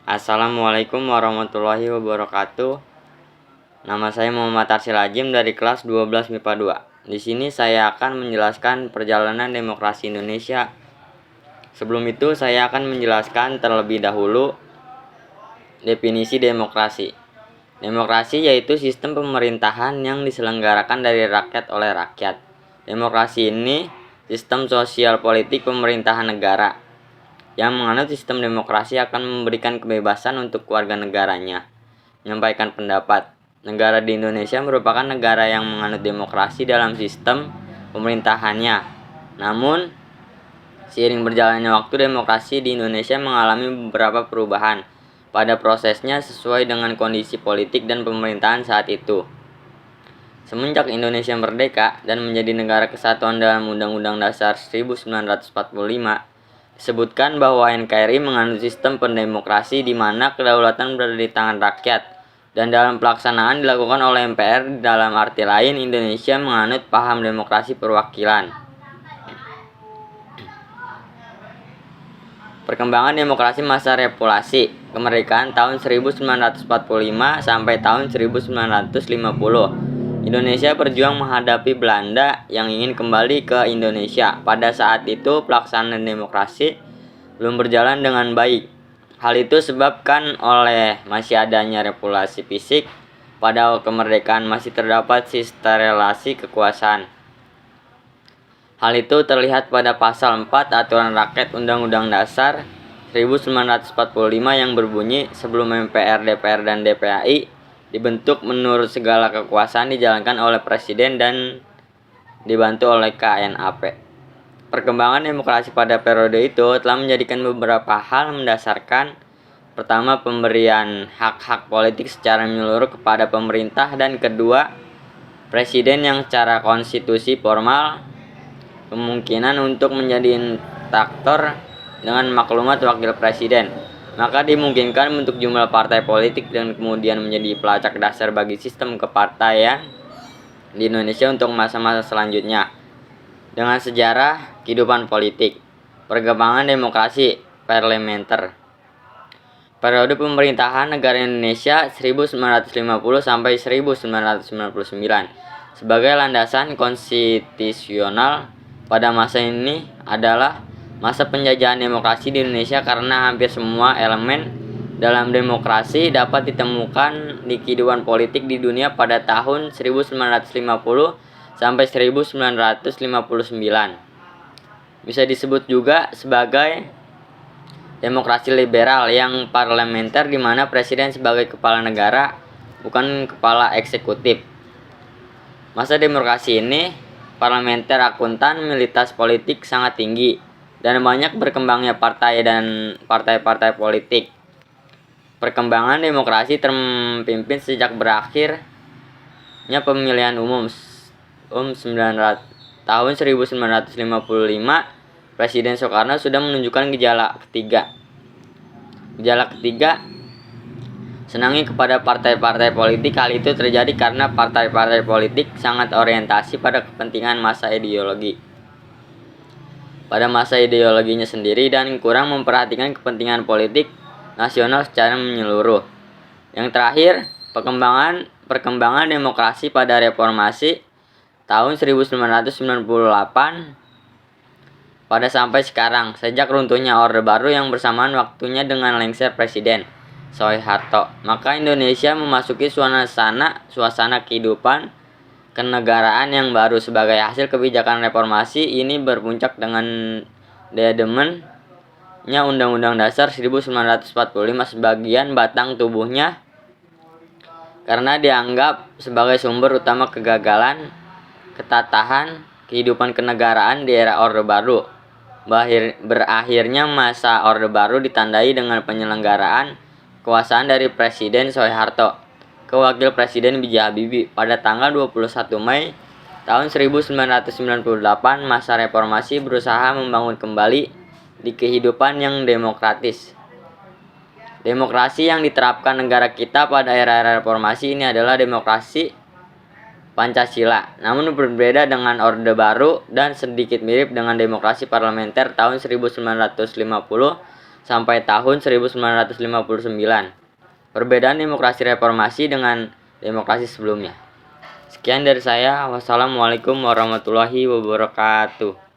Assalamualaikum warahmatullahi wabarakatuh. Nama saya Muhammad Arsyil Ajim dari kelas 12 MIPA 2. Di sini saya akan menjelaskan perjalanan demokrasi Indonesia. Sebelum itu saya akan menjelaskan terlebih dahulu definisi demokrasi. Demokrasi yaitu sistem pemerintahan yang diselenggarakan dari rakyat oleh rakyat. Demokrasi ini sistem sosial politik pemerintahan negara. Yang menganut sistem demokrasi akan memberikan kebebasan untuk warga negaranya menyampaikan pendapat. Negara di Indonesia merupakan negara yang menganut demokrasi dalam sistem pemerintahannya. Namun, seiring berjalannya waktu, demokrasi di Indonesia mengalami beberapa perubahan pada prosesnya sesuai dengan kondisi politik dan pemerintahan saat itu. Semenjak Indonesia merdeka dan menjadi negara kesatuan dalam Undang-Undang Dasar 1945, disebutkan bahwa NKRI menganut sistem pendemokrasi di mana kedaulatan berada di tangan rakyat dan dalam pelaksanaan dilakukan oleh MPR. Dalam arti lain, Indonesia menganut paham demokrasi perwakilan. Perkembangan demokrasi masa reformasi kemerdekaan tahun 1945 sampai tahun 1950. Indonesia berjuang menghadapi Belanda yang ingin kembali ke Indonesia. Pada saat itu pelaksanaan demokrasi belum berjalan dengan baik. Hal itu disebabkan oleh masih adanya regulasi fisik, pada kemerdekaan masih terdapat sistem kekuasaan. Hal itu terlihat pada pasal 4 Aturan Rakyat Undang-Undang Dasar 1945 yang berbunyi, sebelum MPR, DPR, dan DPAI dibentuk, menurut segala kekuasaan dijalankan oleh Presiden dan dibantu oleh KNAP. Perkembangan demokrasi pada periode itu telah menjadikan beberapa hal mendasarkan. Pertama, pemberian hak-hak politik secara menyeluruh kepada pemerintah, dan kedua, Presiden yang secara konstitusi formal kemungkinan untuk menjadi instruktur dengan maklumat Wakil Presiden. Maka dimungkinkan bentuk jumlah partai politik dan kemudian menjadi pelacak dasar bagi sistem kepartaian di Indonesia untuk masa-masa selanjutnya. Dengan sejarah kehidupan politik, perkembangan demokrasi parlementer. Periode pemerintahan negara Indonesia 1950 sampai 1999 sebagai landasan konstitusional pada masa ini adalah masa penjajahan demokrasi di Indonesia, karena hampir semua elemen dalam demokrasi dapat ditemukan di kehidupan politik di dunia pada tahun 1950 sampai 1959. Bisa disebut juga sebagai demokrasi liberal yang parlementer, di mana presiden sebagai kepala negara bukan kepala eksekutif. Masa demokrasi ini parlementer akuntan, militas politik sangat tinggi, dan banyak berkembangnya partai dan partai-partai politik. Perkembangan demokrasi terpimpin sejak berakhirnya pemilihan umum tahun 1955. Presiden Soekarno sudah menunjukkan gejala ketiga. Senangi kepada partai-partai politik. Hal itu terjadi karena partai-partai politik sangat orientasi pada kepentingan masa ideologi sendiri dan kurang memperhatikan kepentingan politik nasional secara menyeluruh. Yang terakhir, perkembangan demokrasi pada reformasi tahun 1998 pada sampai sekarang, sejak runtuhnya Orde Baru yang bersamaan waktunya dengan lengser Presiden Soeharto. Maka Indonesia memasuki suasana kehidupan kenegaraan yang baru. Sebagai hasil kebijakan reformasi ini berpuncak dengan diademennya Undang-Undang Dasar 1945 sebagian batang tubuhnya, karena dianggap sebagai sumber utama kegagalan ketatahan kehidupan kenegaraan di era Orde Baru. Berakhirnya masa Orde Baru ditandai dengan penyelenggaraan kekuasaan dari Presiden Soeharto ke Wakil Presiden B.J. Habibie pada tanggal 21 Mei tahun 1998. Masa reformasi berusaha membangun kembali di kehidupan yang demokratis. Demokrasi yang diterapkan negara kita pada era reformasi ini adalah demokrasi Pancasila, namun berbeda dengan Orde Baru dan sedikit mirip dengan demokrasi parlementer tahun 1950 sampai tahun 1959. Perbedaan demokrasi reformasi dengan demokrasi sebelumnya. Sekian dari saya. Wassalamualaikum warahmatullahi wabarakatuh.